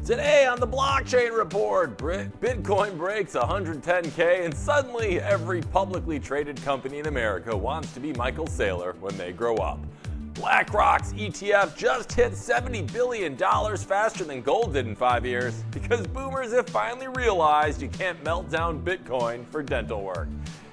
Today on the Blockchain Report, Bitcoin breaks 110K and suddenly every publicly traded company in America wants to be Michael Saylor when they grow up. BlackRock's ETF just hit $70 billion faster than gold did in 5 years because boomers have finally realized you can't melt down Bitcoin for dental work.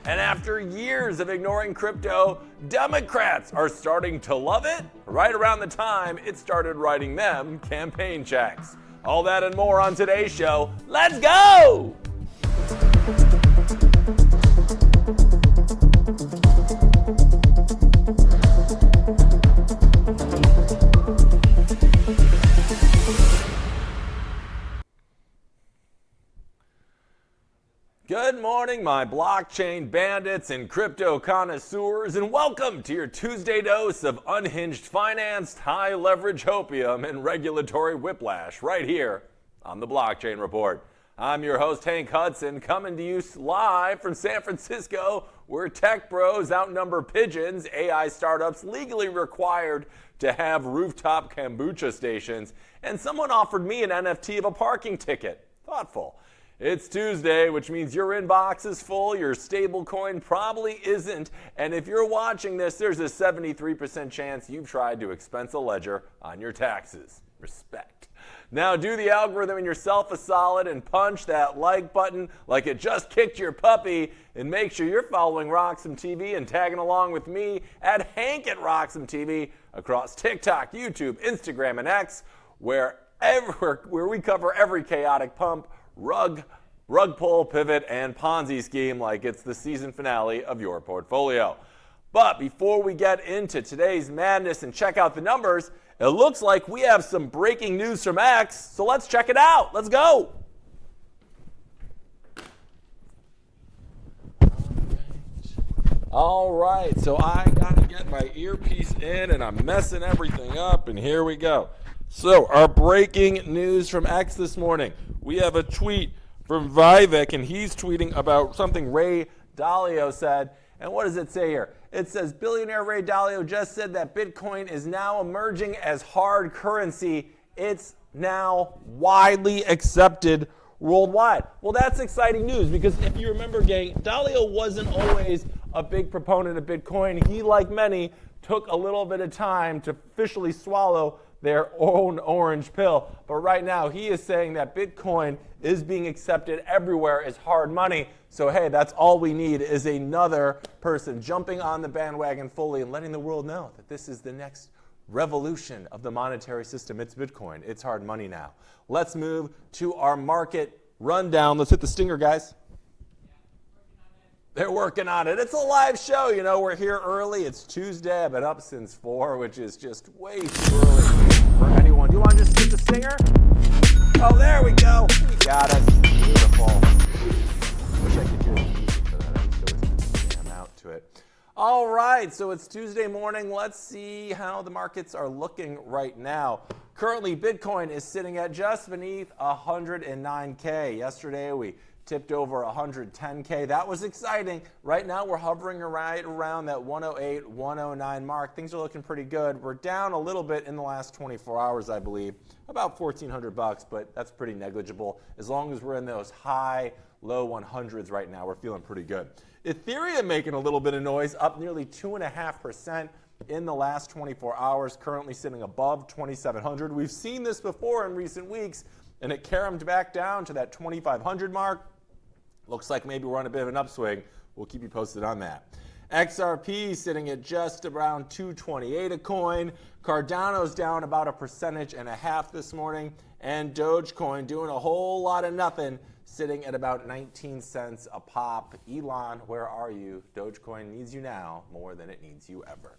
And after years of ignoring crypto, Democrats are starting to love it right around the time it started writing them campaign checks. All that and more on today's show. Let's go! Good morning, my blockchain bandits and crypto connoisseurs, and welcome to your Tuesday dose of unhinged finance, high leverage hopium, and regulatory whiplash right here on the Blockchain Report. I'm your host, Hank Hudson, coming to you live from San Francisco, where tech bros outnumber pigeons, AI startups legally required to have rooftop kombucha stations, and someone offered me an NFT of a parking ticket. Thoughtful. It's Tuesday, which means your inbox is full, your stablecoin probably isn't, and if you're watching this, there's a 73% chance you've tried to expense a ledger on your taxes. Respect. Now do the algorithm and yourself a solid and punch that like button like it just kicked your puppy, and make sure you're following RoxomTV and tagging along with me at Hank at RoxomTV across TikTok, YouTube, Instagram, and X, where we cover every chaotic pump, rug pull, pivot, and Ponzi scheme like it's the season finale of your portfolio. But before we get into today's madness and check out the numbers, it looks like we have some breaking news from X, so let's check it out. Let's go. All right, so I gotta get my earpiece in and I'm messing everything up, and here we go. So our breaking news from X this morning. We have a tweet from Vivek, and he's tweeting about something Ray Dalio said. And what does it say here? It says, billionaire Ray Dalio just said that Bitcoin is now emerging as hard currency. It's now widely accepted worldwide. Well, that's exciting news because if you remember, gang, Dalio wasn't always a big proponent of Bitcoin. He, like many, took a little bit of time to officially swallow their own orange pill. But right now, he is saying that Bitcoin is being accepted everywhere as hard money. So hey, that's all we need is another person jumping on the bandwagon fully and letting the world know that this is the next revolution of the monetary system. It's Bitcoin. It's hard money now. Let's move to our market rundown. Let's hit the stinger, guys. They're working on it. It's a live show. You know, we're here early. It's Tuesday. I've been up since 4, which is just way too early for anyone. Do you want to just hit the stinger? Oh, there we go. We got it. Beautiful. Wish I could hear the music for that. I just always jam out to it. All right, so it's Tuesday morning. Let's see how the markets are looking right now. Currently, Bitcoin is sitting at just beneath 109K. Yesterday, we tipped over 110K. That was exciting. Right now, we're hovering right around that 108, 109 mark. Things are looking pretty good. We're down a little bit in the last 24 hours, I believe, about $1,400, but that's pretty negligible. As long as we're in those high, low 100s right now, we're feeling pretty good. Ethereum making a little bit of noise, up nearly 2.5% in the last 24 hours, currently sitting above 2,700. We've seen this before in recent weeks, and it caromed back down to that 2,500 mark. Looks like maybe we're on a bit of an upswing. We'll keep you posted on that. XRP sitting at just around 228 a coin. Cardano's down about 1.5% this morning. And Dogecoin doing a whole lot of nothing, sitting at about 19 cents a pop. Elon, where are you? Dogecoin needs you now more than it needs you ever.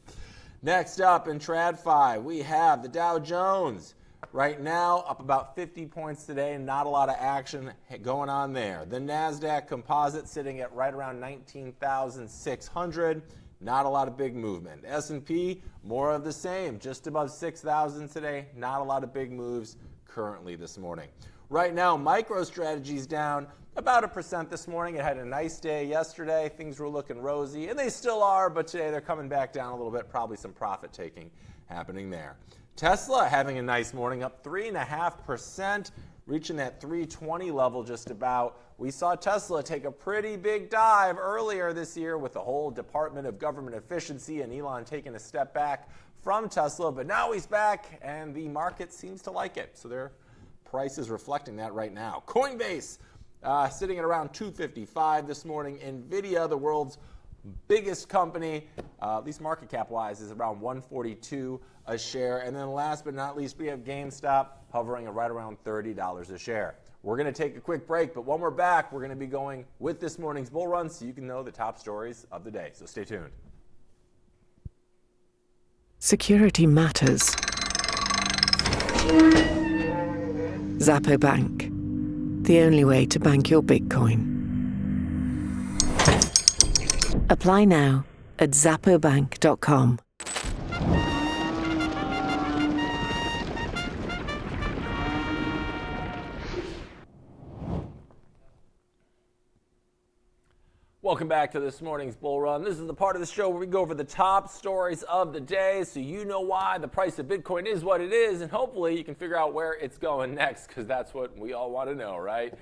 Next up in TradFi, we have the Dow Jones. Right now, up about 50 points today, not a lot of action going on there. The Nasdaq Composite sitting at right around 19,600, not a lot of big movement. S&P, more of the same, just above 6,000 today, not a lot of big moves currently this morning. Right now, MicroStrategy's down about 1% this morning. It had a nice day yesterday. Things were looking rosy, and they still are, but today they're coming back down a little bit, probably some profit taking happening there. Tesla having a nice morning, up 3.5%. reaching that 320 level just about. We saw Tesla take a pretty big dive earlier this year with the whole Department of Government Efficiency and Elon taking a step back from Tesla, but now he's back and the market seems to like it. So their price is reflecting that right now. Coinbase sitting at around 255 this morning. Nvidia, the world's biggest company, at least market cap wise, is around 142 a share. And then last but not least, we have GameStop hovering at right around $30 a share. We're going to take a quick break, but when we're back, we're going to be going with this morning's bull run so you can know the top stories of the day. So stay tuned. Security matters. Zappo Bank, the only way to bank your Bitcoin. Apply now at zappobank.com. Welcome back to this morning's bull run. This is the part of the show where we go over the top stories of the day so you know why the price of Bitcoin is what it is, and hopefully you can figure out where it's going next, because that's what we all want to know, right?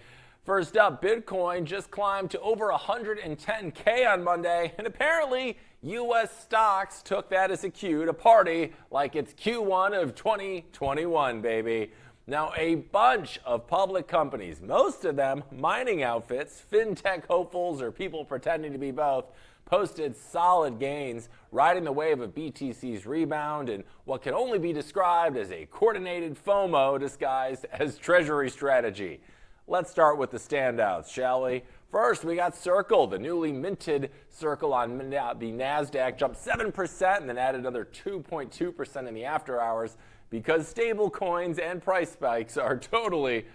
First up, Bitcoin just climbed to over 110K on Monday, and apparently U.S. stocks took that as a cue to party like it's Q1 of 2021, baby. Now, a bunch of public companies, most of them mining outfits, fintech hopefuls, or people pretending to be both, posted solid gains, riding the wave of BTC's rebound and what can only be described as a coordinated FOMO disguised as Treasury strategy. Let's start with the standouts, shall we? First, we got Circle, the newly minted Circle on the Nasdaq, jumped 7% and then added another 2.2% in the after hours, because stable coins and price spikes are totally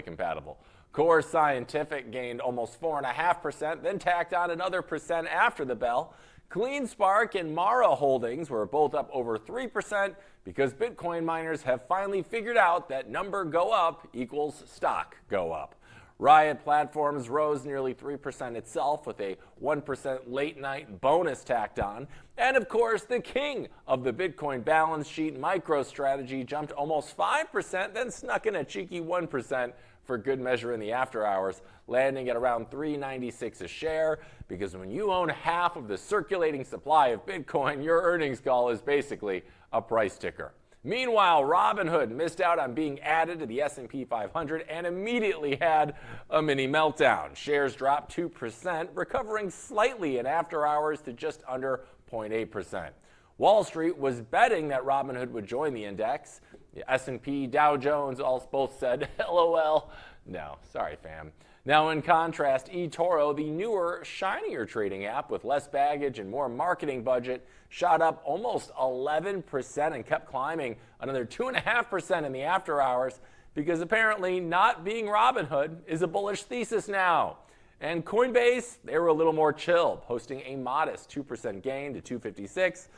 compatible. Core Scientific gained almost 4.5%, then tacked on another percent after the bell. CleanSpark and Mara Holdings were both up over 3% because Bitcoin miners have finally figured out that number go up equals stock go up. Riot Platforms rose nearly 3% itself with a 1% late night bonus tacked on. And of course, the king of the Bitcoin balance sheet, MicroStrategy, jumped almost 5%, then snuck in a cheeky 1% for good measure in the after hours, landing at around $3.96 a share, because when you own half of the circulating supply of Bitcoin, your earnings call is basically a price ticker. Meanwhile, Robinhood missed out on being added to the S&P 500 and immediately had a mini meltdown. Shares dropped 2%, recovering slightly in after hours to just under 0.8%. Wall Street was betting that Robinhood would join the index. The S&P, Dow Jones both said, LOL. No, sorry, fam. Now, in contrast, eToro, the newer, shinier trading app with less baggage and more marketing budget, shot up almost 11% and kept climbing another 2.5% in the after hours, because apparently not being Robinhood is a bullish thesis now. And Coinbase, they were a little more chill, posting a modest 2% gain to 256,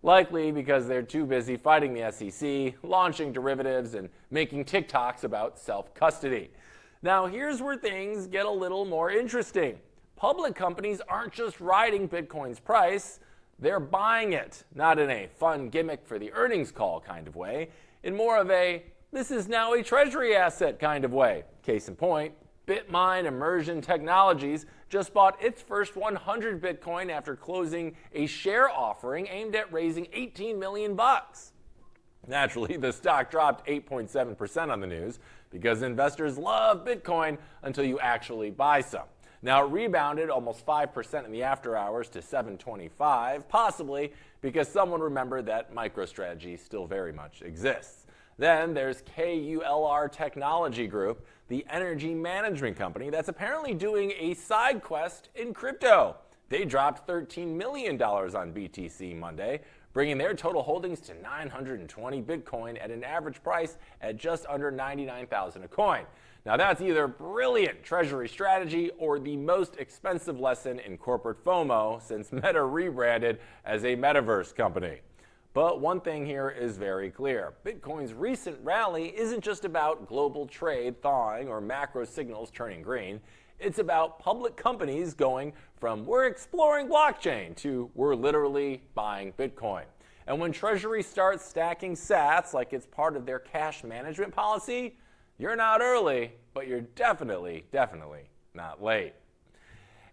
likely because they're too busy fighting the SEC, launching derivatives, and making TikToks about self-custody. Now, here's where things get a little more interesting. Public companies aren't just riding Bitcoin's price, they're buying it, not in a fun gimmick for the earnings call kind of way, in more of a this is now a treasury asset kind of way. Case in point, Bitmine Immersion Technologies just bought its first 100 Bitcoin after closing a share offering aimed at raising $18 million. Naturally, the stock dropped 8.7% on the news because investors love Bitcoin until you actually buy some. Now, it rebounded almost 5% in the after hours to 725, possibly because someone remembered that MicroStrategy still very much exists. Then there's KULR Technology Group, the energy management company that's apparently doing a side quest in crypto. They dropped $13 million on BTC Monday, bringing their total holdings to 920 Bitcoin at an average price at just under $99,000 a coin. Now, that's either brilliant treasury strategy or the most expensive lesson in corporate FOMO since Meta rebranded as a metaverse company. But one thing here is very clear. Bitcoin's recent rally isn't just about global trade thawing or macro signals turning green. It's about public companies going from we're exploring blockchain to we're literally buying Bitcoin. And when Treasury starts stacking sats like it's part of their cash management policy, You're not early, but you're definitely not late.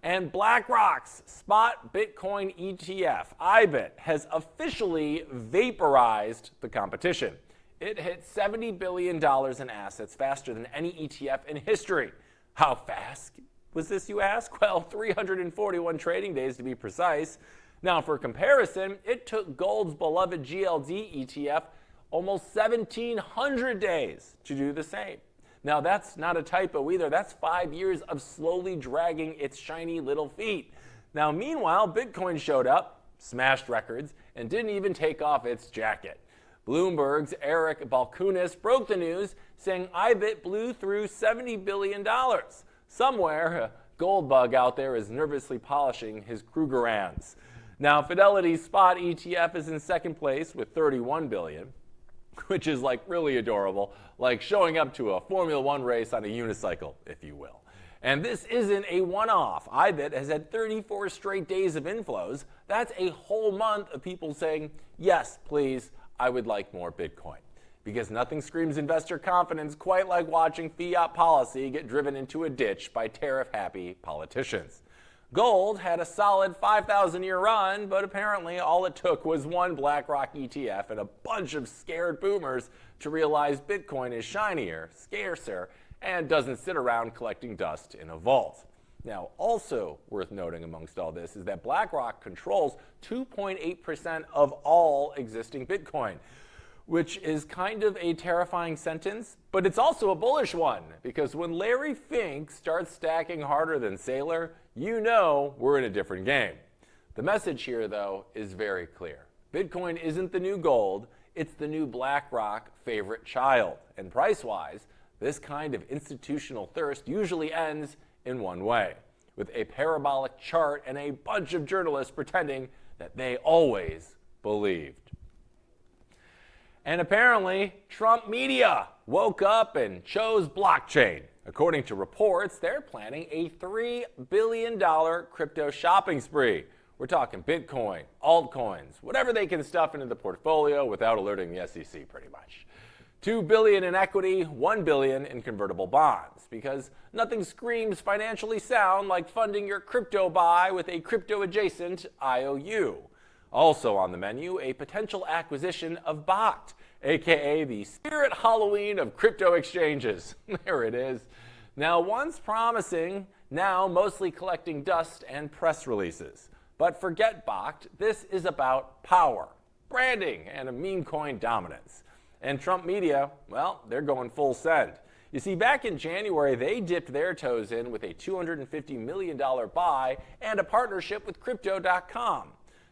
And BlackRock's spot Bitcoin ETF, IBIT, has officially vaporized the competition. It hit $70 billion in assets faster than any ETF in history. How fast was this, you ask? Well, 341 trading days to be precise. Now, for comparison, it took gold's beloved GLD ETF almost 1,700 days to do the same. Now, that's not a typo either. That's 5 years of slowly dragging its shiny little feet. Now, meanwhile, Bitcoin showed up, smashed records, and didn't even take off its jacket. Bloomberg's Eric Balkunis broke the news, saying IBIT blew through $70 billion. Somewhere, a gold bug out there is nervously polishing his Krugerrands. Now, Fidelity's spot ETF is in second place with $31 billion, which is like really adorable, like showing up to a Formula One race on a unicycle, if you will. And this isn't a one-off. IBIT has had 34 straight days of inflows. That's a whole month of people saying, yes, please, I would like more Bitcoin. Because nothing screams investor confidence quite like watching fiat policy get driven into a ditch by tariff-happy politicians. Gold had a solid 5,000-year run, but apparently all it took was one BlackRock ETF and a bunch of scared boomers to realize Bitcoin is shinier, scarcer, and doesn't sit around collecting dust in a vault. Now, also worth noting amongst all this is that BlackRock controls 2.8% of all existing Bitcoin, which is kind of a terrifying sentence, but it's also a bullish one, because when Larry Fink starts stacking harder than Saylor, you know we're in a different game. The message here, though, is very clear. Bitcoin isn't the new gold, it's the new BlackRock favorite child. And price-wise, this kind of institutional thirst usually ends in one way, with a parabolic chart and a bunch of journalists pretending that they always believed. And apparently, Trump media woke up and chose blockchain. According to reports, they're planning a $3 billion crypto shopping spree. We're talking Bitcoin, altcoins, whatever they can stuff into the portfolio without alerting the SEC, pretty much. $2 billion in equity, $1 billion in convertible bonds, because nothing screams financially sound like funding your crypto buy with a crypto-adjacent IOU. Also on the menu, a potential acquisition of Bakkt, aka the Spirit Halloween of crypto exchanges. There it is. Now, once promising, now mostly collecting dust and press releases. But forget Bakkt, this is about power, branding, and a meme coin dominance. And Trump media, well, they're going full send. You see, back in January, they dipped their toes in with a $250 million buy and a partnership with Crypto.com.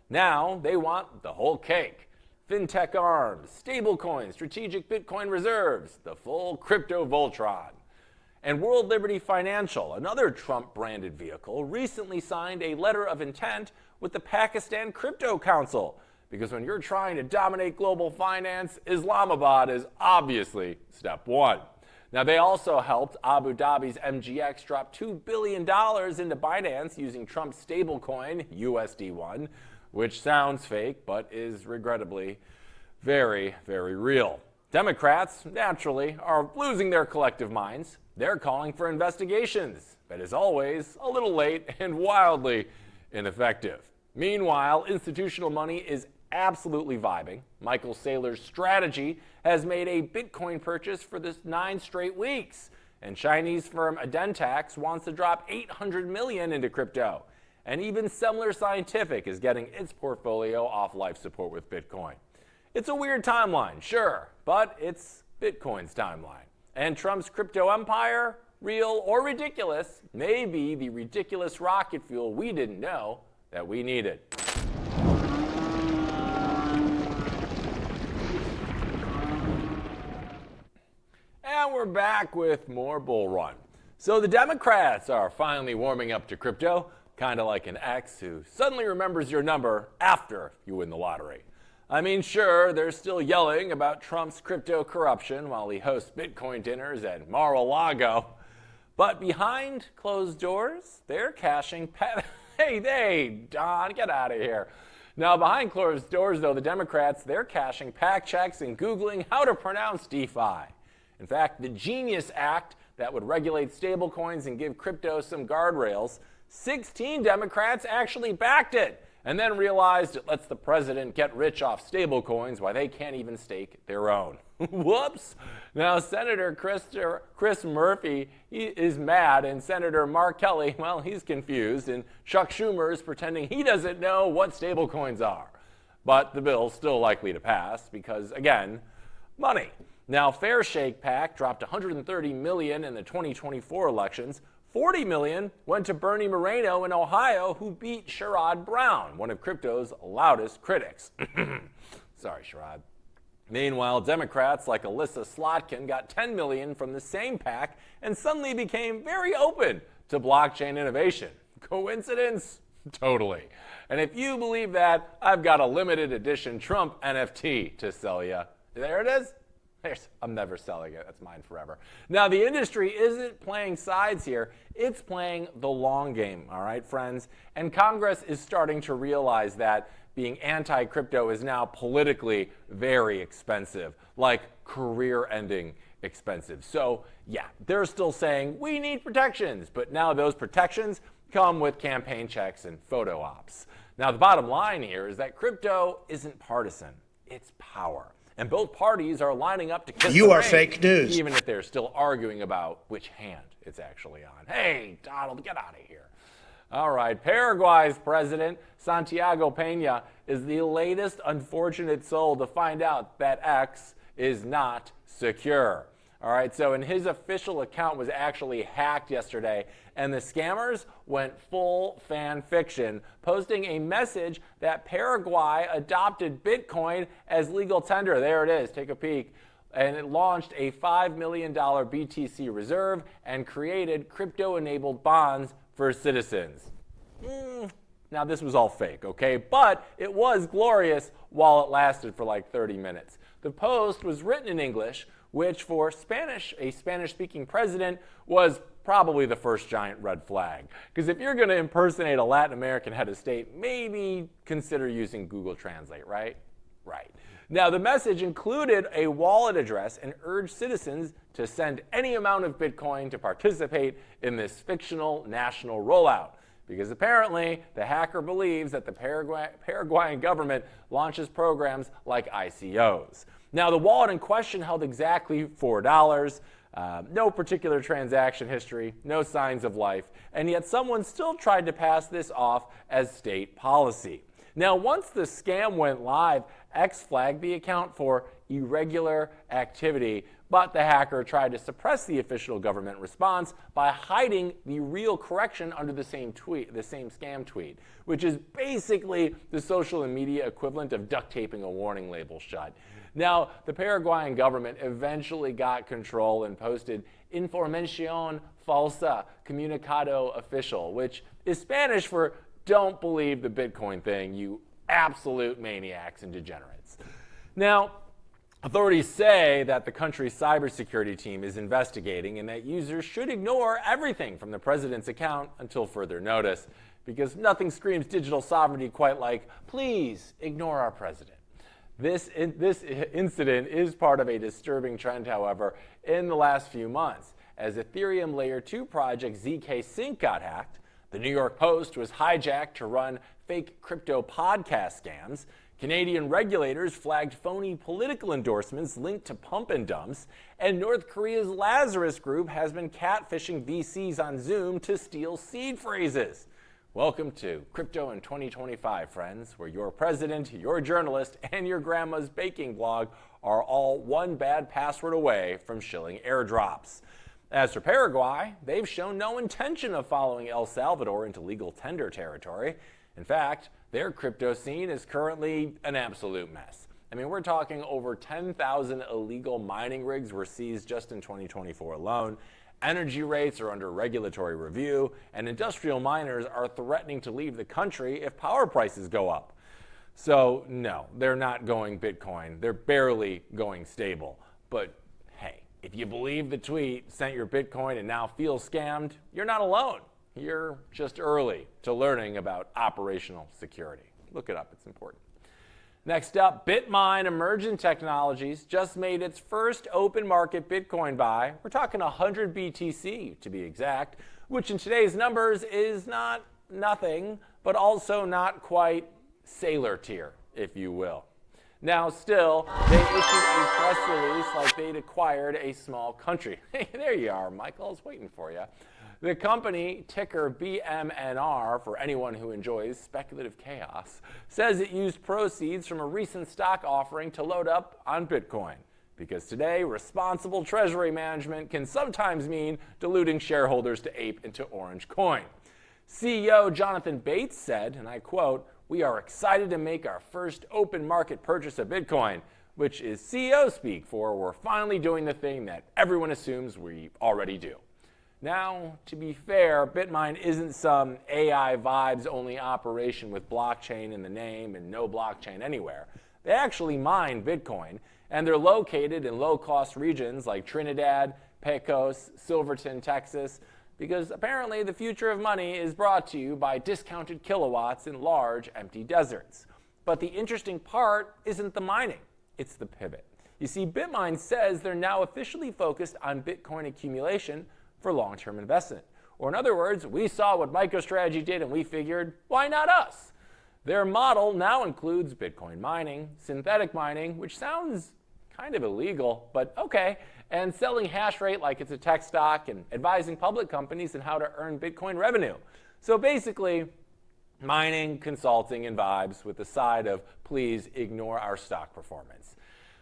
Now they want the whole cake. FinTech arms, stablecoins, strategic Bitcoin reserves, the full crypto Voltron. And World Liberty Financial, another Trump-branded vehicle, recently signed a letter of intent with the Pakistan Crypto Council. Because when you're trying to dominate global finance, Islamabad is obviously step one. Now, they also helped Abu Dhabi's MGX drop $2 billion into Binance using Trump's stablecoin, USD1, which sounds fake, but is regrettably very, very real. Democrats, naturally, are losing their collective minds. They're calling for investigations, but as always, a little late and wildly ineffective. Meanwhile, institutional money is absolutely vibing. Michael Saylor's strategy has made a Bitcoin purchase for this 9 straight weeks, and Chinese firm Adentax wants to drop $800 million into crypto. And even Semler Scientific is getting its portfolio off life support with Bitcoin. It's a weird timeline, sure, but it's Bitcoin's timeline. And Trump's crypto empire, real or ridiculous, may be the ridiculous rocket fuel we didn't know that we needed. And we're back with more bull run. So the Democrats are finally warming up to crypto, kind of like an ex who suddenly remembers your number after you win the lottery. I mean, sure, they're still yelling about Trump's crypto corruption while he hosts Bitcoin dinners at Mar-a-Lago. But behind closed doors, they're cashing Hey, Don, get out of here. Now, behind closed doors, though, the Democrats, they're cashing PAC checks and Googling how to pronounce DeFi. In fact, the Genius Act that would regulate stablecoins and give crypto some guardrails, 16 Democrats actually backed it and then realized it lets the president get rich off stablecoins while they can't even stake their own. Whoops. Now, Senator Chris Murphy, he is mad, and Senator Mark Kelly, well, he's confused, and Chuck Schumer is pretending he doesn't know what stablecoins are. But the bill's still likely to pass because, again, money. Now, Fair Shake PAC dropped $130 million in the 2024 elections. $40 million went to Bernie Moreno in Ohio, who beat Sherrod Brown, one of crypto's loudest critics. Sorry, Sherrod. Meanwhile, Democrats like Alyssa Slotkin got $10 million from the same PAC and suddenly became very open to blockchain innovation. Coincidence? Totally. And if you believe that, I've got a limited edition Trump NFT to sell you. There it is. I'm never selling it. That's mine forever. Now, the industry isn't playing sides here. It's playing the long game, all right, friends? And Congress is starting to realize that being anti-crypto is now politically very expensive, like career-ending expensive. So, yeah, they're still saying we need protections, but now those protections come with campaign checks and photo ops. Now, the bottom line here is that crypto isn't partisan. It's power. And both parties are lining up to kiss You the are ring, fake news. even if they're still arguing about which hand it's actually on. Hey, Donald, get out of here. All right, Paraguay's president, Santiago Peña, is the latest unfortunate soul to find out that X is not secure. All right, so in his official account was actually hacked yesterday, and the scammers went full fan fiction, posting a message that Paraguay adopted Bitcoin as legal tender. There it is, take a peek. And it launched a $5 million BTC reserve and created crypto-enabled bonds for citizens. Now, this was all fake, okay? But it was glorious while it lasted for like 30 minutes. The post was written in English, which for a Spanish-speaking president was probably the first giant red flag. Because if you're going to impersonate a Latin American head of state, maybe consider using Google Translate, right? Right. Now, the message included a wallet address and urged citizens to send any amount of Bitcoin to participate in this fictional national rollout. Because apparently, the hacker believes that the Paraguayan government launches programs like ICOs. Now, the wallet in question held exactly $4, no particular transaction history, no signs of life, and yet someone still tried to pass this off as state policy. Now, once the scam went live, X flagged the account for irregular activity, but the hacker tried to suppress the official government response by hiding the real correction under the same tweet, the same scam tweet, which is basically the social media equivalent of duct taping a warning label shut. Now, the Paraguayan government eventually got control and posted Información Falsa Comunicado Oficial, which is Spanish for don't believe the Bitcoin thing, you absolute maniacs and degenerates. Now, authorities say that the country's cybersecurity team is investigating and that users should ignore everything from the president's account until further notice, because nothing screams digital sovereignty quite like, please ignore our president. This incident is part of a disturbing trend, however, in the last few months. As Ethereum Layer 2 project ZK Sync got hacked, the New York Post was hijacked to run fake crypto podcast scams, Canadian regulators flagged phony political endorsements linked to pump and dumps, and North Korea's Lazarus Group has been catfishing VCs on Zoom to steal seed phrases. Welcome to Crypto in 2025, friends, where your president, your journalist, and your grandma's baking blog are all one bad password away from shilling airdrops. As for Paraguay, they've shown no intention of following El Salvador into legal tender territory. In fact, their crypto scene is currently an absolute mess. I mean, we're talking over 10,000 illegal mining rigs were seized just in 2024 alone. Energy rates are under regulatory review, and industrial miners are threatening to leave the country if power prices go up. So, no, they're not going Bitcoin. They're barely going stable. But hey, if you believe the tweet, sent your Bitcoin and now feel scammed, you're not alone. You're just early to learning about operational security. Look it up, it's important. Next up, BitMine Emergent Technologies just made its first open market Bitcoin buy. We're talking 100 BTC to be exact, which in today's numbers is not nothing, but also not quite sailor tier, if you will. Now, still, they issued a press release like they'd acquired a small country. Hey, there you are, Michael. I was waiting for you. The company, ticker BMNR, for anyone who enjoys speculative chaos, says it used proceeds from a recent stock offering to load up on Bitcoin. Because today, responsible treasury management can sometimes mean diluting shareholders to ape into orange coin. CEO Jonathan Bates said, and I quote, "We are excited to make our first open market purchase of Bitcoin," which is CEO speak for we're finally doing the thing that everyone assumes we already do. Now, to be fair, BitMine isn't some AI vibes only operation with blockchain in the name and no blockchain anywhere. They actually mine Bitcoin, and they're located in low-cost regions like Trinidad, Pecos, Silverton, Texas, because apparently the future of money is brought to you by discounted kilowatts in large, empty deserts. But the interesting part isn't the mining, it's the pivot. You see, BitMine says they're now officially focused on Bitcoin accumulation for long-term investment. Or in other words, we saw what MicroStrategy did and we figured, why not us? Their model now includes Bitcoin mining, synthetic mining, which sounds kind of illegal, but okay, and selling hash rate like it's a tech stock and advising public companies on how to earn Bitcoin revenue. So basically, mining, consulting, and vibes with the side of please ignore our stock performance.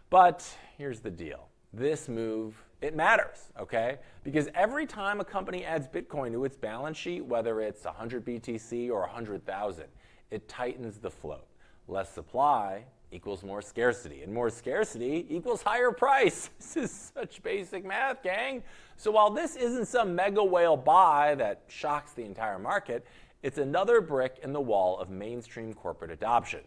But here's the deal. This move, it matters, okay? Because every time a company adds Bitcoin to its balance sheet, whether it's 100 BTC or 100,000, it tightens the float. Less supply equals more scarcity, and more scarcity equals higher price. This is such basic math, gang. So while this isn't some mega whale buy that shocks the entire market, it's another brick in the wall of mainstream corporate adoption.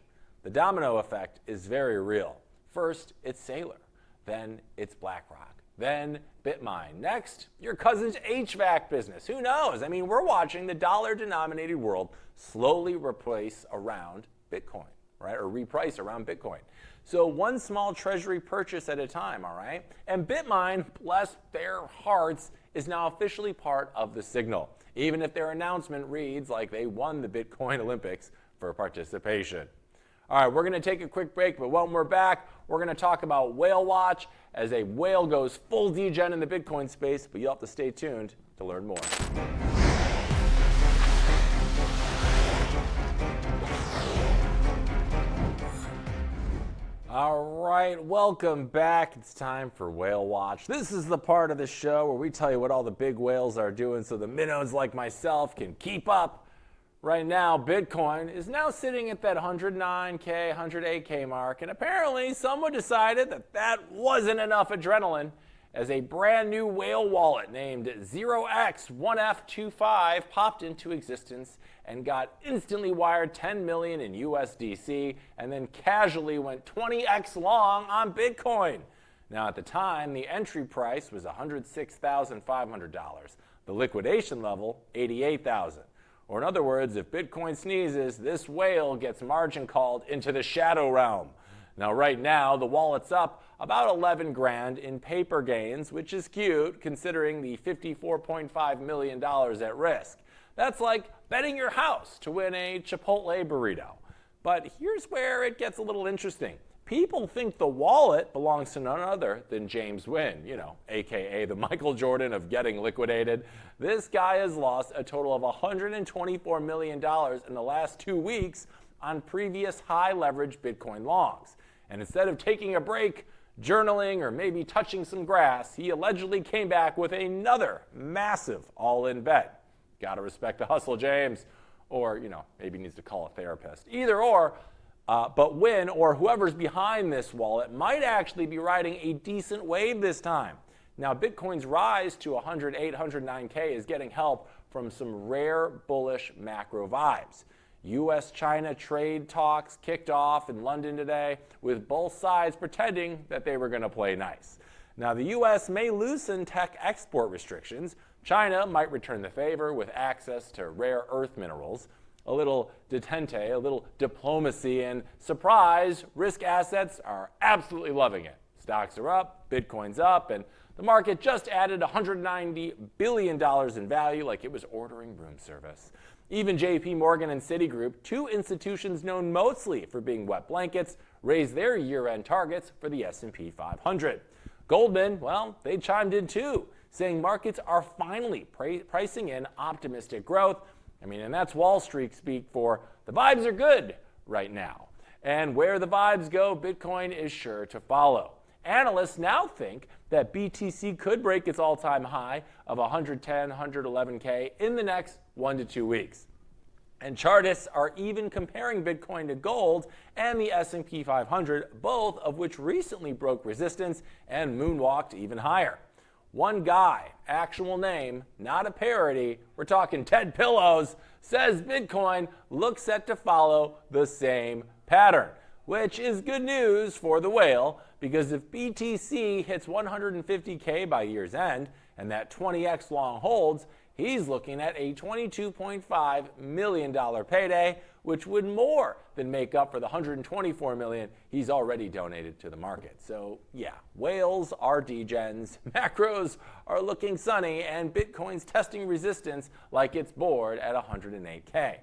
The domino effect is very real. First, it's Sailor. Then it's BlackRock. Then BitMine. Next, your cousin's HVAC business. Who knows? I mean, we're watching the dollar-denominated world slowly replace around Bitcoin, right? Or reprice around Bitcoin. So one small treasury purchase at a time, all right? And BitMine, bless their hearts, is now officially part of the signal, even if their announcement reads like they won the Bitcoin Olympics for participation. All right, we're going to take a quick break, but when we're back, we're going to talk about Whale Watch as a whale goes full degen in the Bitcoin space, but you'll have to stay tuned to learn more. All right, welcome back. It's time for Whale Watch. This is the part of the show where we tell you what all the big whales are doing so the minnows like myself can keep up. Right now, Bitcoin is now sitting at that 109K, 108K mark, and apparently someone decided that that wasn't enough adrenaline as a brand new whale wallet named 0x1F25 popped into existence and got instantly wired 10 million in USDC and then casually went 20x long on Bitcoin. Now at the time, the entry price was $106,500. The liquidation level, $88,000. Or in other words, if Bitcoin sneezes, this whale gets margin called into the shadow realm. Now, right now, the wallet's up about 11 grand in paper gains, which is cute considering the $54.5 million at risk. That's like betting your house to win a Chipotle burrito. But here's where it gets a little interesting. People think the wallet belongs to none other than James Wynn, aka the Michael Jordan of getting liquidated. This guy has lost a total of $124 million in the last 2 weeks on previous high leverage Bitcoin longs. And instead of taking a break, journaling, or maybe touching some grass, he allegedly came back with another massive all-in bet. Gotta respect the hustle, James. Or, maybe needs to call a therapist. Either or. But Wynn, or whoever's behind this wallet, might actually be riding a decent wave this time. Now, Bitcoin's rise to 108, 109K is getting help from some rare bullish macro vibes. U.S.-China trade talks kicked off in London today, with both sides pretending that they were going to play nice. Now, the U.S. may loosen tech export restrictions. China might return the favor with access to rare earth minerals. A little detente, a little diplomacy, and surprise, risk assets are absolutely loving it. Stocks are up, Bitcoin's up, and the market just added $190 billion in value like it was ordering room service. Even JP Morgan and Citigroup, two institutions known mostly for being wet blankets, raised their year-end targets for the S&P 500. Goldman, well, they chimed in too, saying markets are finally pricing in optimistic growth. And that's Wall Street speak for the vibes are good right now. And where the vibes go, Bitcoin is sure to follow. Analysts now think that BTC could break its all-time high of 110, 111K in the next 1 to 2 weeks. And chartists are even comparing Bitcoin to gold and the S&P 500, both of which recently broke resistance and moonwalked even higher. One guy, actual name, not a parody, we're talking Ted Pillows, says Bitcoin looks set to follow the same pattern, which is good news for the whale, because if BTC hits 150K by year's end and that 20x long holds, he's looking at a $22.5 million payday, which would more than make up for the $124 million he's already donated to the market. So yeah, whales are degens, macros are looking sunny, and Bitcoin's testing resistance like it's bored at 108K.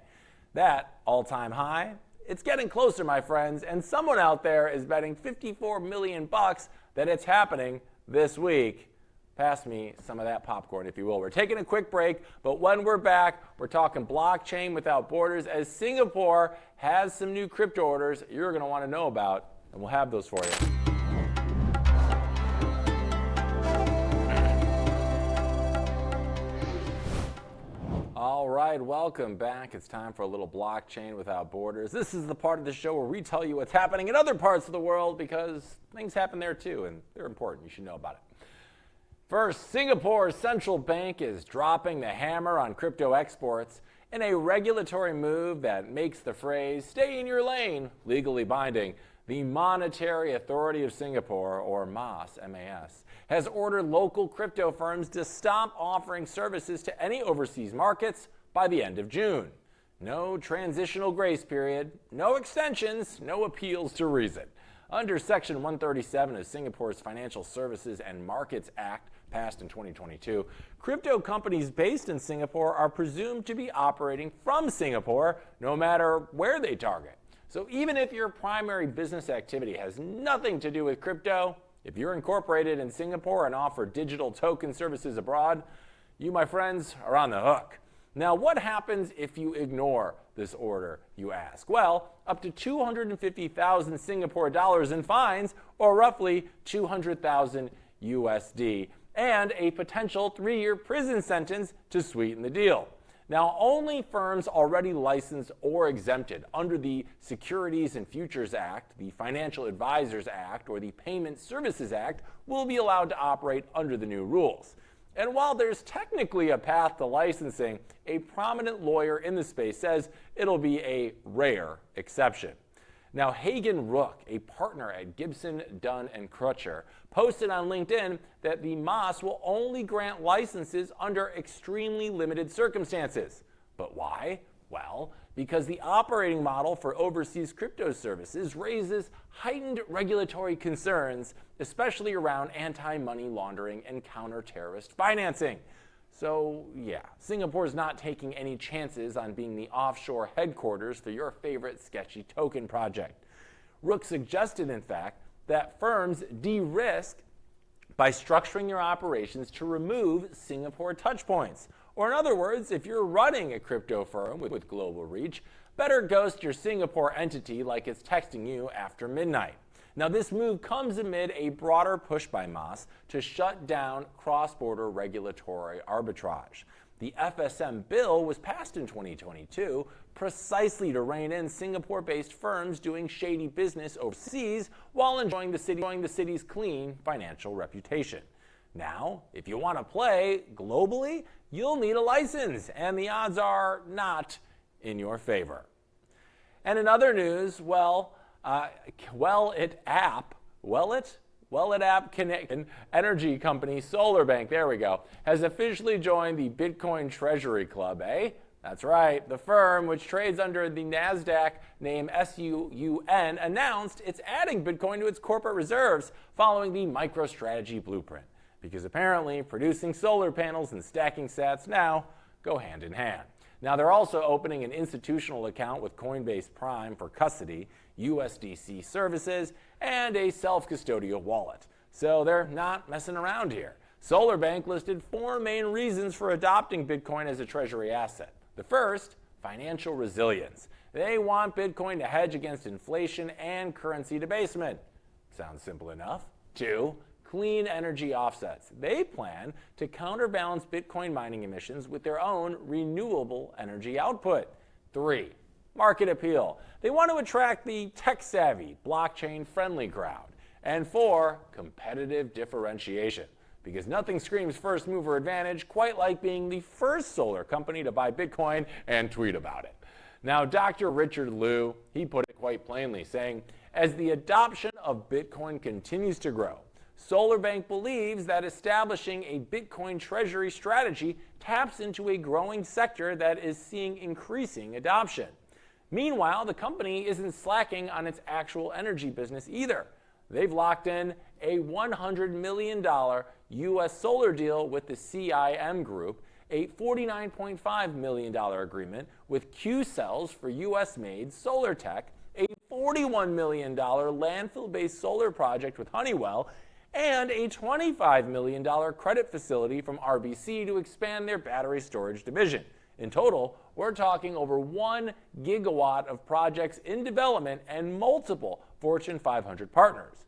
That all-time high, it's getting closer, my friends, and someone out there is betting $54 million that it's happening this week. Pass me some of that popcorn, if you will. We're taking a quick break, but when we're back, we're talking blockchain without borders, as Singapore has some new crypto orders you're going to want to know about, and we'll have those for you. All right, welcome back. It's time for a little blockchain without borders. This is the part of the show where we tell you what's happening in other parts of the world, because things happen there too, and they're important. You should know about it. First, Singapore's central bank is dropping the hammer on crypto exports in a regulatory move that makes the phrase, "stay in your lane," legally binding. The Monetary Authority of Singapore, or MAS, M-A-S, has ordered local crypto firms to stop offering services to any overseas markets by the end of June. No transitional grace period, no extensions, no appeals to reason. Under Section 137 of Singapore's Financial Services and Markets Act, passed in 2022, crypto companies based in Singapore are presumed to be operating from Singapore, no matter where they target. So even if your primary business activity has nothing to do with crypto, if you're incorporated in Singapore and offer digital token services abroad, you, my friends, are on the hook. Now, what happens if you ignore this order, you ask? Well, up to 250,000 Singapore dollars in fines, or roughly 200,000 USD, and a potential 3-year prison sentence to sweeten the deal. Now, only firms already licensed or exempted under the Securities and Futures Act, the Financial Advisors Act, or the Payment Services Act will be allowed to operate under the new rules. And while there's technically a path to licensing, a prominent lawyer in the space says it'll be a rare exception. Now, Hagen Rook, a partner at Gibson, Dunn & Crutcher, posted on LinkedIn that the MAS will only grant licenses under extremely limited circumstances. But why? Well, because the operating model for overseas crypto services raises heightened regulatory concerns, especially around anti-money laundering and counter-terrorist financing. So yeah, Singapore's not taking any chances on being the offshore headquarters for your favorite sketchy token project. Rook suggested, in fact, that firms de-risk by structuring their operations to remove Singapore touchpoints. Or in other words, if you're running a crypto firm with global reach, better ghost your Singapore entity like it's texting you after midnight. Now, this move comes amid a broader push by MAS to shut down cross-border regulatory arbitrage. The FSM bill was passed in 2022 precisely to rein in Singapore-based firms doing shady business overseas while enjoying the city's clean financial reputation. Now, if you want to play globally, you'll need a license, and the odds are not in your favor. And in other news, Wellit App Connect energy company SolarBank, there we go, has officially joined the Bitcoin Treasury Club, That's right. The firm, which trades under the Nasdaq name SUUN, announced it's adding Bitcoin to its corporate reserves following the MicroStrategy blueprint, because apparently producing solar panels and stacking sats now go hand in hand. Now, they're also opening an institutional account with Coinbase Prime for custody, USDC services, and a self-custodial wallet. So they're not messing around here. SolarBank listed 4 main reasons for adopting Bitcoin as a treasury asset. The first, financial resilience. They want Bitcoin to hedge against inflation and currency debasement. Sounds simple enough. 2, clean energy offsets. They plan to counterbalance Bitcoin mining emissions with their own renewable energy output. 3, market appeal. They want to attract the tech-savvy, blockchain-friendly crowd. And 4, competitive differentiation, because nothing screams first mover advantage quite like being the first solar company to buy Bitcoin and tweet about it. Now, Dr. Richard Liu, he put it quite plainly, saying, as the adoption of Bitcoin continues to grow, SolarBank believes that establishing a Bitcoin treasury strategy taps into a growing sector that is seeing increasing adoption. Meanwhile, the company isn't slacking on its actual energy business either. They've locked in a $100 million U.S. solar deal with the CIM Group, a $49.5 million agreement with Q-Cells for U.S.-made solar tech, a $41 million landfill-based solar project with Honeywell, and a $25 million credit facility from RBC to expand their battery storage division. In total, we're talking over 1 gigawatt of projects in development and multiple Fortune 500 partners.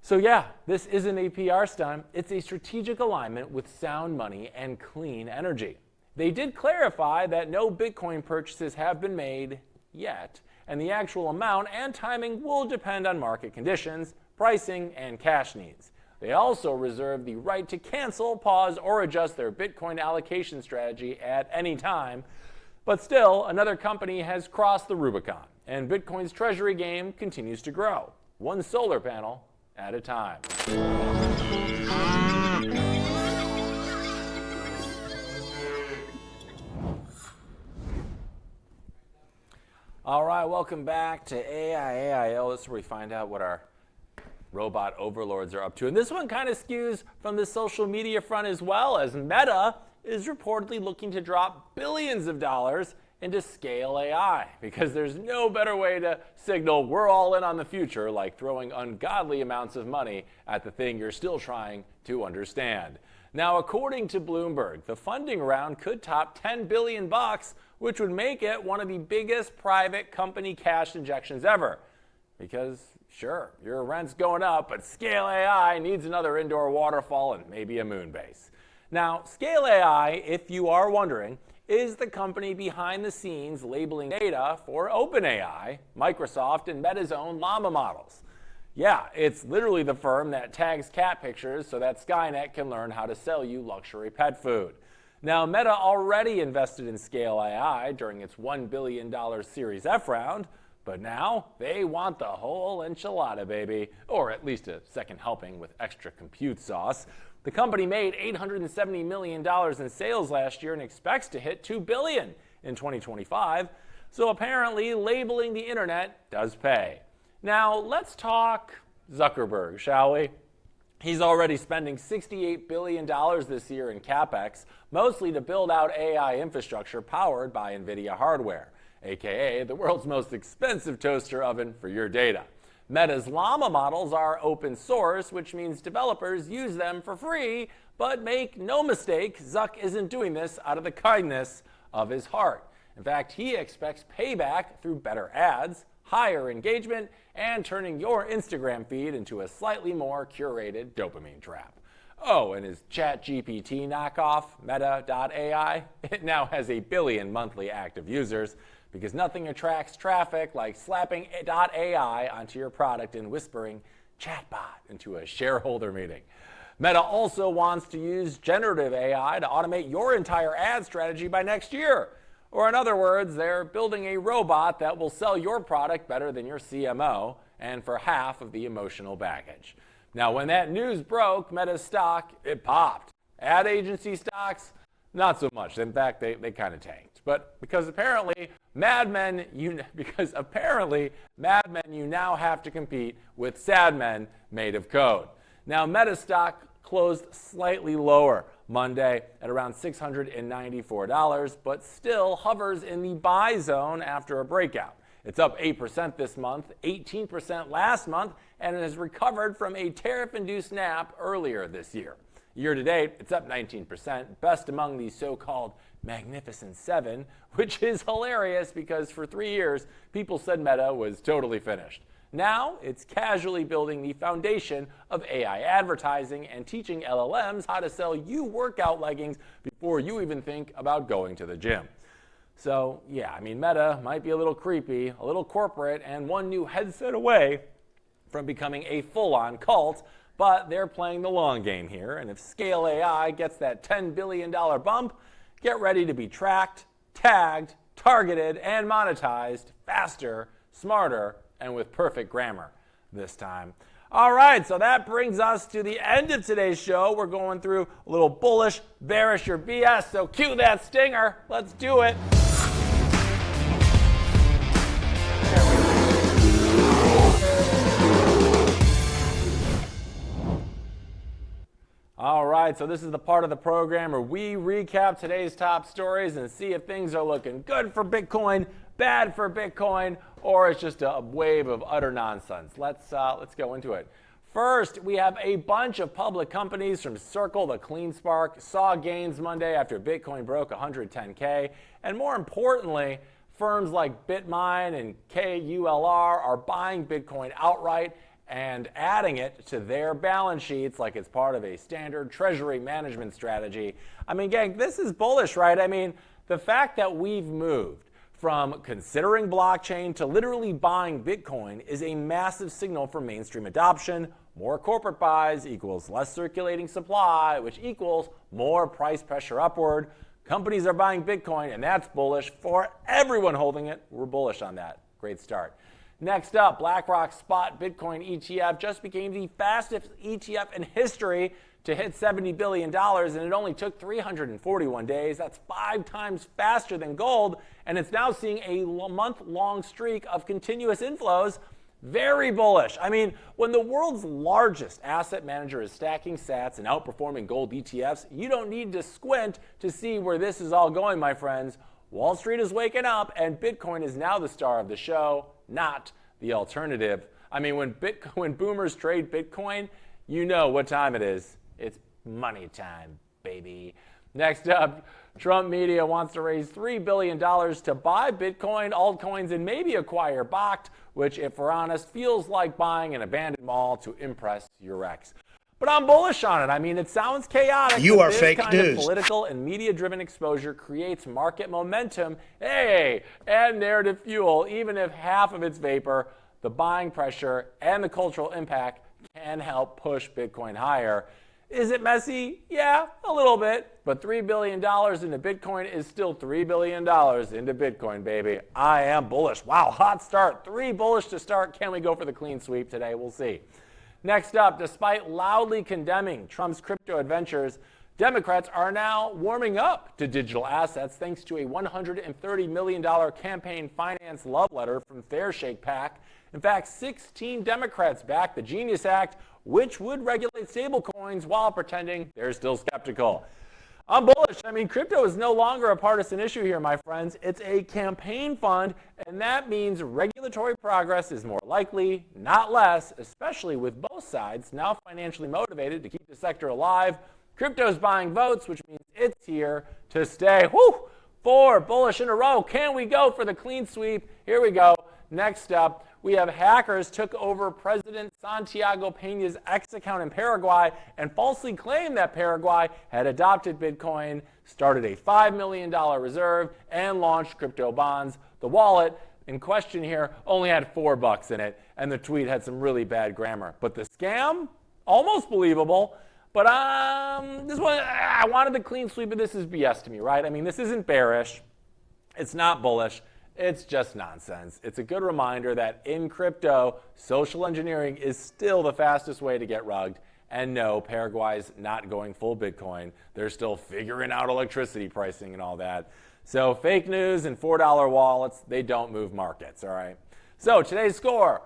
So yeah, this isn't a PR stunt. It's a strategic alignment with sound money and clean energy. They did clarify that no Bitcoin purchases have been made yet, and the actual amount and timing will depend on market conditions, pricing, and cash needs. They also reserve the right to cancel, pause, or adjust their Bitcoin allocation strategy at any time. But still, another company has crossed the Rubicon, and Bitcoin's treasury game continues to grow, one solar panel at a time. All right, welcome back to AIAIO. This is where we find out what our robot overlords are up to. And this one kind of skews from the social media front as well, as Meta is reportedly looking to drop billions of dollars into Scale AI, because there's no better way to signal we're all in on the future like throwing ungodly amounts of money at the thing you're still trying to understand. Now, according to Bloomberg, the funding round could top $10 billion, which would make it one of the biggest private company cash injections ever. Because sure, your rent's going up, but Scale AI needs another indoor waterfall and maybe a moon base. Now, Scale AI, if you are wondering, is the company behind the scenes labeling data for OpenAI, Microsoft, and Meta's own llama models. Yeah, it's literally the firm that tags cat pictures so that Skynet can learn how to sell you luxury pet food. Now, Meta already invested in Scale AI during its $1 billion Series F round, but now they want the whole enchilada, baby, or at least a second helping with extra compute sauce. The company made $870 million in sales last year and expects to hit $2 billion in 2025. So apparently, labeling the internet does pay. Now, let's talk Zuckerberg, shall we? He's already spending $68 billion this year in CapEx, mostly to build out AI infrastructure powered by NVIDIA hardware, aka the world's most expensive toaster oven for your data. Meta's llama models are open source, which means developers use them for free, but make no mistake, Zuck isn't doing this out of the kindness of his heart. In fact, he expects payback through better ads, higher engagement, and turning your Instagram feed into a slightly more curated dopamine trap. Oh, and his ChatGPT knockoff, Meta.ai, it now has 1 billion monthly active users, because nothing attracts traffic like slapping .ai onto your product and whispering chatbot into a shareholder meeting. Meta also wants to use generative AI to automate your entire ad strategy by next year. Or in other words, they're building a robot that will sell your product better than your CMO and for half of the emotional baggage. Now, when that news broke, Meta's stock, it popped. Ad agency stocks, not so much. In fact, they kind of tanked. But because apparently Mad Men, you now have to compete with sad men made of code. Now, Meta stock closed slightly lower Monday at around $694, but still hovers in the buy zone after a breakout. It's up 8% this month, 18% last month, and it has recovered from a tariff-induced nap earlier this year. Year to date, it's up 19%, best among the so-called Magnificent Seven, which is hilarious because for 3 years, people said Meta was totally finished. Now, it's casually building the foundation of AI advertising and teaching LLMs how to sell you workout leggings before you even think about going to the gym. So, yeah, I mean, Meta might be a little creepy, a little corporate, and one new headset away from becoming a full-on cult, but they're playing the long game here, and if Scale AI gets that $10 billion bump, get ready to be tracked, tagged, targeted, and monetized faster, smarter, and with perfect grammar this time. All right, so that brings us to the end of today's show. We're going through a little bullish, bearish, or BS, so cue that stinger. Let's do it. All right, so this is the part of the program where we recap today's top stories and see if things are looking good for Bitcoin, bad for Bitcoin, or it's just a wave of utter nonsense. Let's go into it. First, we have a bunch of public companies from Circle to CleanSpark saw gains Monday after Bitcoin broke 110K. And more importantly, firms like BitMine and KULR are buying Bitcoin outright and adding it to their balance sheets like it's part of a standard Treasury management strategy. I mean, gang, this is bullish, right? I mean, the fact that we've moved from considering blockchain to literally buying Bitcoin is a massive signal for mainstream adoption. More corporate buys equals less circulating supply, which equals more price pressure upward. Companies are buying Bitcoin, and that's bullish for everyone holding it. We're bullish on that. Great start. Next up, BlackRock's spot Bitcoin ETF just became the fastest ETF in history to hit $70 billion, and it only took 341 days. That's 5 times faster than gold, and it's now seeing a month-long streak of continuous inflows. Very bullish. I mean, when the world's largest asset manager is stacking sats and outperforming gold ETFs, you don't need to squint to see where this is all going, my friends. Wall Street is waking up, and Bitcoin is now the star of the show, not the alternative. I mean, when boomers trade Bitcoin, you know what time it is. It's money time, baby. Next up, Trump media wants to raise $3 billion to buy Bitcoin, altcoins, and maybe acquire Bakkt, which, if we're honest, feels like buying an abandoned mall to impress your ex. But I'm bullish on it. I mean, it sounds chaotic. You are this fake kind news. Of political and media-driven exposure creates market momentum, and narrative fuel. Even if half of it's vapor, the buying pressure and the cultural impact can help push Bitcoin higher. Is it messy? Yeah, a little bit. But $3 billion into Bitcoin is still $3 billion into Bitcoin, baby. I am bullish. Wow, hot start. 3 bullish to start. Can we go for the clean sweep today? We'll see. Next up, despite loudly condemning Trump's crypto adventures, Democrats are now warming up to digital assets thanks to a $130 million campaign finance love letter from Fairshake PAC. In fact, 16 Democrats backed the Genius Act, which would regulate stablecoins while pretending they're still skeptical. I'm bullish. I mean, crypto is no longer a partisan issue here, my friends. It's a campaign fund, and that means regulatory progress is more likely, not less, especially with both sides now financially motivated to keep the sector alive. Crypto's buying votes, which means it's here to stay. Woo! 4 bullish in a row. Can we go for the clean sweep? Here we go. Next up, we have hackers took over President Santiago Peña's X account in Paraguay and falsely claimed that Paraguay had adopted Bitcoin, started a $5 million reserve, and launched crypto bonds. The wallet in question here only had $4 in it, and the tweet had some really bad grammar. But the scam, almost believable. But this one, I wanted the clean sweep, but this is BS to me, right? I mean, this isn't bearish. It's not bullish. It's just nonsense. It's a good reminder that in crypto, social engineering is still the fastest way to get rugged, And no, Paraguay's not going full Bitcoin. They're still figuring out electricity pricing and all that. So fake news and $4 wallets, they don't move markets, all right? So today's score,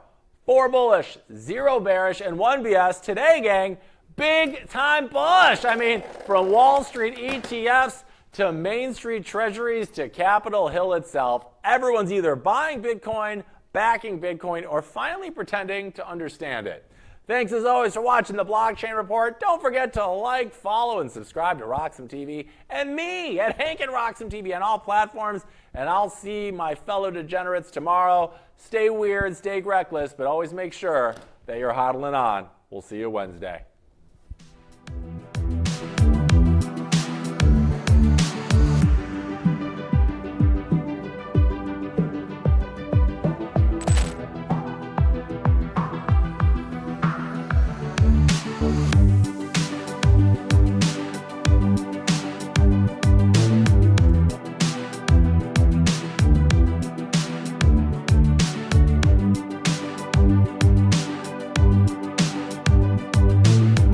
4 bullish, 0 bearish, and 1 BS. Today, gang, big time bullish. I mean, from Wall Street ETFs to Main Street Treasuries to Capitol Hill itself, everyone's either buying Bitcoin, backing Bitcoin, or finally pretending to understand it. Thanks as always for watching the Blockchain Report. Don't forget to like, follow, and subscribe to RoxomTV and me at Hank and RoxomTV on all platforms. And I'll see my fellow degenerates tomorrow. Stay weird, stay reckless, but always make sure that you're hodling on. We'll see you Wednesday.